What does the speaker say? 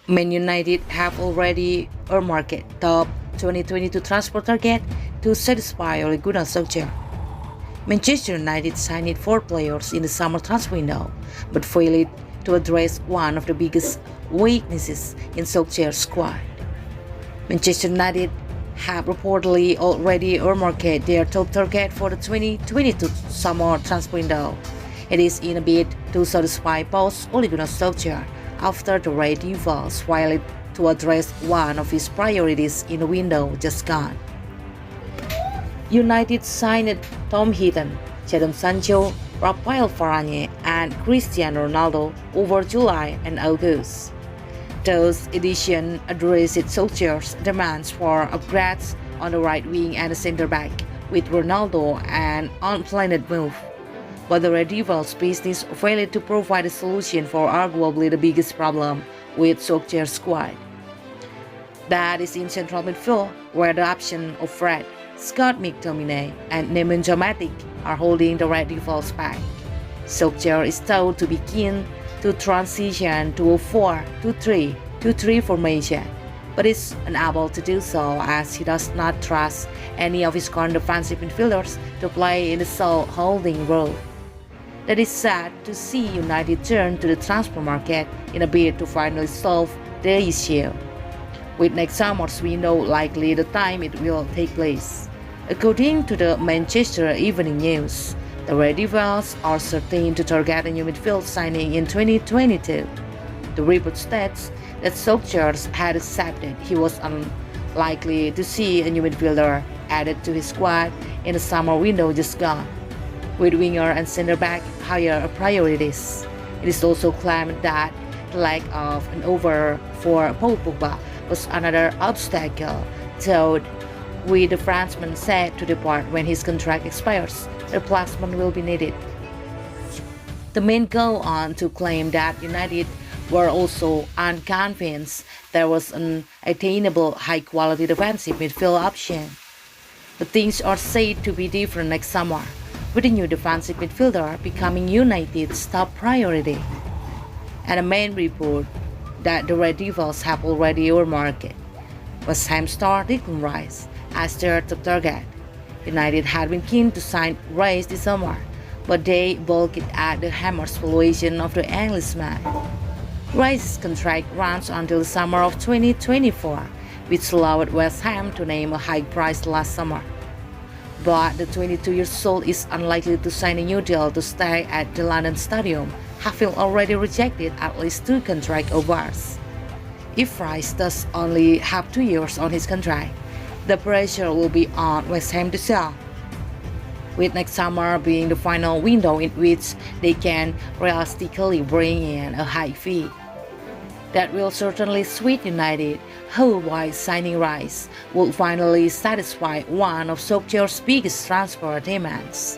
Man United have already earmarked top 2022 transfer target to satisfy Ole Gunnar Solskjaer. Manchester United signed 4 players in the summer transfer window, but failed to address one of the biggest weaknesses in Solskjaer's squad. Manchester United have reportedly already earmarked their top target for the 2022 summer transfer window. It is in a bid to satisfy boss Ole Gunnar Solskjaer after the Red Devils failed to address one of his priorities in the window just gone. United signed Tom Heaton, Jadon Sancho, Raphael Varane, and Cristiano Ronaldo over July and August. Those additions addressed Solskjaer's demands for upgrades on the right wing and the center back, with Ronaldo an unplanned move. But the Red Devils' business failed to provide a solution for arguably the biggest problem with Solskjaer's squad. That is in central midfield, where the option of Fred, Scott McTominay, and Nemanja Matic are holding the Red Devils back. Solskjaer is told to be keen to transition to a 4-2-3 formation, but is unable to do so as he does not trust any of his current defensive midfielders to play in the sole holding role. That is sad to see United turn to the transfer market in a bid to finally solve the issue, with next summer's window likely the time it will take place. According to the Manchester Evening News, the Red Devils are certain to target a new midfield signing in 2022. The report states that Solskjaer had accepted he was unlikely to see a new midfielder added to his squad in the summer window just gone, with winger and center-back higher priorities. It is also claimed that the lack of an over for Paul Pogba was another obstacle, though with the Frenchman set to depart when his contract expires, a replacement will be needed. The men go on to claim that United were also unconvinced there was an attainable high-quality defensive midfield option. But things are said to be different next summer, with a new defensive midfielder becoming United's top priority. And a main report that the Red Devils have already earmarked West Ham star Declan Rice as their top target. United had been keen to sign Rice this summer, but they balked at the Hammers' valuation of the Englishman. Rice's contract runs until the summer of 2024, which allowed West Ham to name a high price last summer. But the 22-year-old is unlikely to sign a new deal to stay at the London Stadium, having already rejected at least 2 contract offers. If Rice does only have 2 years on his contract, the pressure will be on West Ham to sell, with next summer being the final window in which they can realistically bring in a high fee. That will certainly suit United, who, while signing Rice, will finally satisfy one of Solskjaer's biggest transfer demands.